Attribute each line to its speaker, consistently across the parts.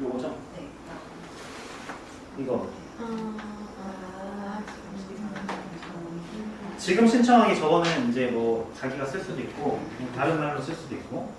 Speaker 1: 요거죠?
Speaker 2: 네.
Speaker 1: 이거. 지금 신청하기 저거는 이제 뭐 자기가 쓸 수도 있고 다른 말로 쓸 수도 있고.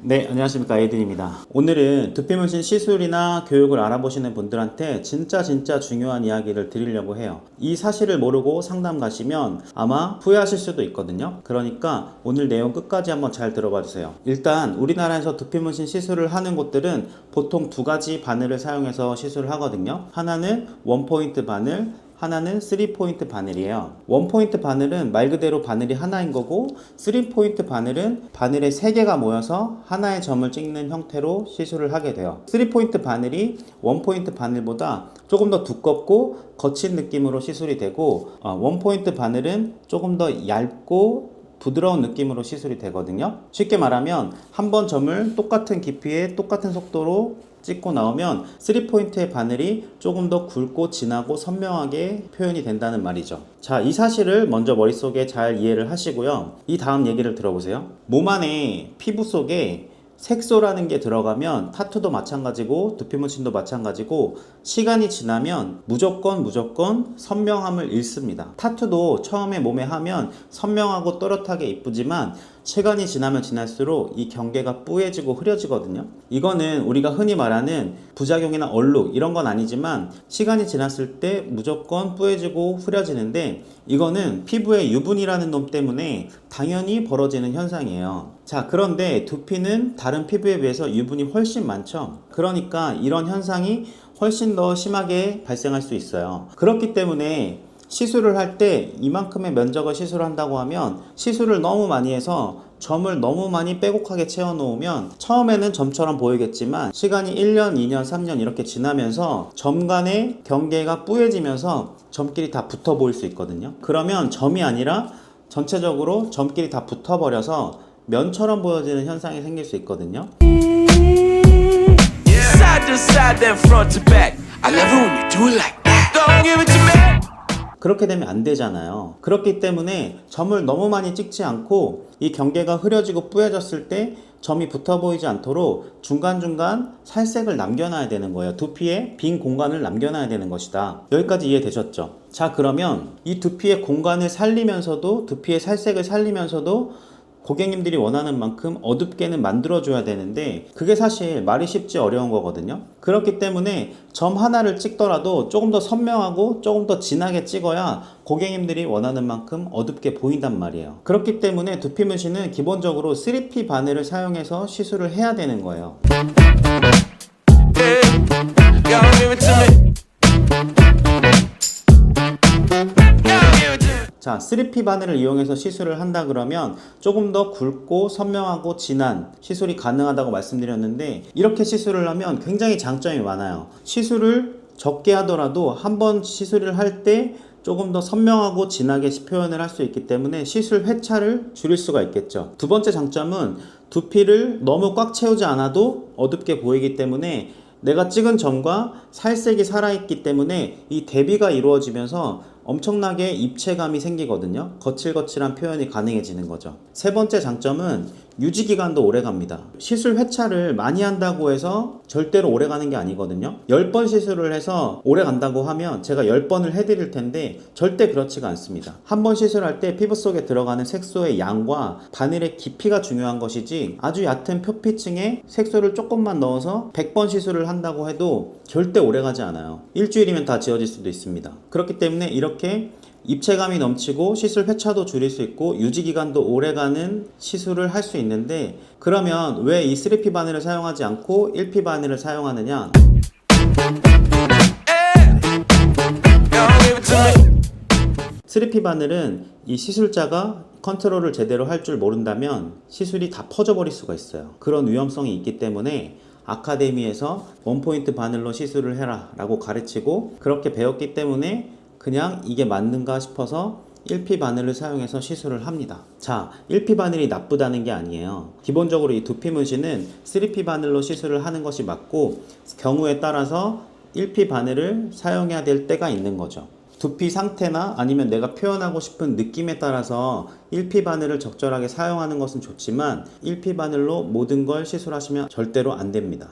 Speaker 1: 네, 안녕하십니까, 에이든입니다. 오늘은 두피문신 시술이나 교육을 알아보시는 분들한테 진짜 중요한 이야기를 드리려고 해요. 이 사실을 모르고 상담 가시면 아마 후회하실 수도 있거든요. 그러니까 오늘 내용 끝까지 한번 잘 들어봐 주세요. 일단 우리나라에서 두피문신 시술을 하는 곳들은 보통 두 가지 바늘을 사용해서 시술을 하거든요. 하나는 원포인트 바늘, 하나는 3포인트 바늘이에요. 원포인트 바늘은 말 그대로 바늘이 하나인 거고 3포인트 바늘은 바늘의 3개가 모여서 하나의 점을 찍는 형태로 시술을 하게 돼요. 3포인트 바늘이 원포인트 바늘보다 조금 더 두껍고 거친 느낌으로 시술이 되고 원포인트 바늘은 조금 더 얇고 부드러운 느낌으로 시술이 되거든요. 쉽게 말하면 한 번 점을 똑같은 깊이에 똑같은 속도로 찍고 나오면 3포인트의 바늘이 조금 더 굵고 진하고 선명하게 표현이 된다는 말이죠. 자, 이 사실을 먼저 머릿속에 잘 이해를 하시고요. 이 다음 얘기를 들어보세요. 몸 안에 피부 속에 색소라는 게 들어가면 타투도 마찬가지고 두피문신도 마찬가지고 시간이 지나면 무조건 선명함을 잃습니다. 타투도 처음에 몸에 하면 선명하고 또렷하게 이쁘지만 시간이 지나면 지날수록 이 경계가 뿌얘지고 흐려지거든요. 이거는 우리가 흔히 말하는 부작용이나 얼룩 이런 건 아니지만 시간이 지났을 때 무조건 뿌얘지고 흐려지는데 이거는 피부에 유분이라는 놈 때문에 당연히 벌어지는 현상이에요. 자, 그런데 두피는 다른 피부에 비해서 유분이 훨씬 많죠. 그러니까 이런 현상이 훨씬 더 심하게 발생할 수 있어요. 그렇기 때문에 시술을 할 때 이만큼의 면적을 시술한다고 하면 시술을 너무 많이 해서 점을 너무 많이 빼곡하게 채워 놓으면 처음에는 점처럼 보이겠지만 시간이 1년, 2년, 3년 이렇게 지나면서 점 간의 경계가 뿌얘지면서 점끼리 다 붙어 보일 수 있거든요. 그러면 점이 아니라 전체적으로 점끼리 다 붙어 버려서 면처럼 보여지는 현상이 생길 수 있거든요.
Speaker 3: Side to side, then front to back. I love it when you do it like that. Don't give it to me.
Speaker 1: 그렇게 되면 안 되잖아요. 그렇기 때문에 점을 너무 많이 찍지 않고 이 경계가 흐려지고 뿌얘졌을 때 점이 붙어 보이지 않도록 중간중간 살색을 남겨놔야 되는 거예요. 두피에 빈 공간을 남겨놔야 되는 것이다. 여기까지 이해되셨죠? 자, 그러면 이 두피의 공간을 살리면서도 두피의 살색을 살리면서도 고객님들이 원하는 만큼 어둡게는 만들어줘야 되는데 그게 사실 말이 쉽지 어려운 거거든요. 그렇기 때문에 점 하나를 찍더라도 조금 더 선명하고 조금 더 진하게 찍어야 고객님들이 원하는 만큼 어둡게 보인단 말이에요. 그렇기 때문에 두피문신은 기본적으로 3P 바늘을 사용해서 시술을 해야 되는 거예요.
Speaker 3: Don't give it to me.
Speaker 1: 자, 3P 바늘을 이용해서 시술을 한다 그러면 조금 더 굵고 선명하고 진한 시술이 가능하다고 말씀드렸는데 이렇게 시술을 하면 굉장히 장점이 많아요. 시술을 적게 하더라도 한 번 시술을 할 때 조금 더 선명하고 진하게 표현을 할 수 있기 때문에 시술 회차를 줄일 수가 있겠죠. 두 번째 장점은 두피를 너무 꽉 채우지 않아도 어둡게 보이기 때문에 내가 찍은 점과 살색이 살아있기 때문에 이 대비가 이루어지면서 엄청나게 입체감이 생기거든요. 거칠거칠한 표현이 가능해지는 거죠. 세 번째 장점은 유지기간도 오래갑니다. 시술 회차를 많이 한다고 해서 절대로 오래가는 게 아니거든요. 10번 시술을 해서 오래간다고 하면 제가 10번을 해드릴 텐데 절대 그렇지가 않습니다. 한 번 시술할 때 피부 속에 들어가는 색소의 양과 바늘의 깊이가 중요한 것이지 아주 얕은 표피층에 색소를 조금만 넣어서 100번 시술을 한다고 해도 절대 오래가지 않아요. 일주일이면 다 지워질 수도 있습니다. 그렇기 때문에 이렇게 입체감이 넘치고 시술 회차도 줄일 수 있고 유지기간도 오래가는 시술을 할 수 있는데 그러면 왜 이 3P 바늘을 사용하지 않고 1P 바늘을 사용하느냐?
Speaker 3: Don't give it to me.
Speaker 1: 3P 바늘은 이 시술자가 컨트롤을 제대로 할 줄 모른다면 시술이 다 퍼져버릴 수가 있어요. 그런 위험성이 있기 때문에 아카데미에서 원포인트 바늘로 시술을 해라 라고 가르치고 그렇게 배웠기 때문에 그냥 이게 맞는가 싶어서 1P 바늘을 사용해서 시술을 합니다. 자, 1P 바늘이 나쁘다는 게 아니에요. 기본적으로 이 두피 문신은 3P 바늘로 시술을 하는 것이 맞고 경우에 따라서 1P 바늘을 사용해야 될 때가 있는 거죠. 두피 상태나 아니면 내가 표현하고 싶은 느낌에 따라서 1P 바늘을 적절하게 사용하는 것은 좋지만 1P 바늘로 모든 걸 시술하시면 절대로 안 됩니다.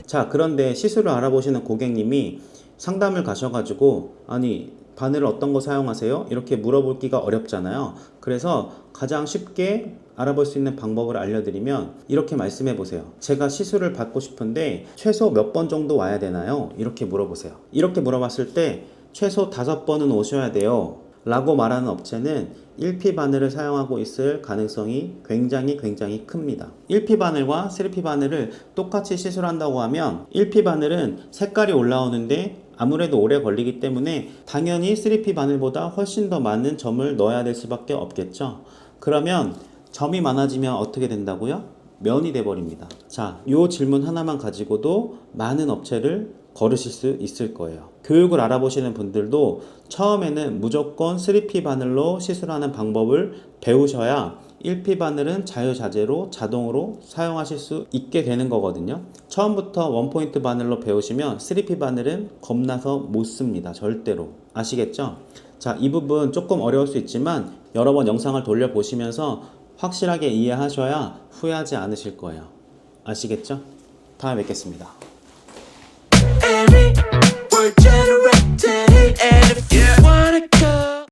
Speaker 1: 자, 그런데 시술을 알아보시는 고객님이 상담을 가셔가지고 아니 바늘을 어떤 거 사용하세요? 이렇게 물어보기가 어렵잖아요. 그래서 가장 쉽게 알아볼 수 있는 방법을 알려드리면 이렇게 말씀해 보세요. 제가 시술을 받고 싶은데 최소 몇 번 정도 와야 되나요? 이렇게 물어보세요. 이렇게 물어봤을 때 최소 5번은 오셔야 돼요 라고 말하는 업체는 1P 바늘을 사용하고 있을 가능성이 굉장히 큽니다. 1P 바늘과 3P 바늘을 똑같이 시술한다고 하면 1P 바늘은 색깔이 올라오는데 아무래도 오래 걸리기 때문에 당연히 3P 바늘보다 훨씬 더 많은 점을 넣어야 될 수밖에 없겠죠. 그러면 점이 많아지면 어떻게 된다고요? 면이 돼버립니다. 자, 이 질문 하나만 가지고도 많은 업체를 걸으실 수 있을 거예요. 교육을 알아보시는 분들도 처음에는 무조건 3P 바늘로 시술하는 방법을 배우셔야 1P 바늘은 자유자재로 자동으로 사용하실 수 있게 되는 거거든요. 처음부터 원포인트 바늘로 배우시면 3P 바늘은 겁나서 못 씁니다. 절대로. 아시겠죠? 자, 이 부분 조금 어려울 수 있지만 여러 번 영상을 돌려보시면서 확실하게 이해하셔야 후회하지 않으실 거예요. 아시겠죠? 다음에 뵙겠습니다.
Speaker 3: We're generated, and if you wanna go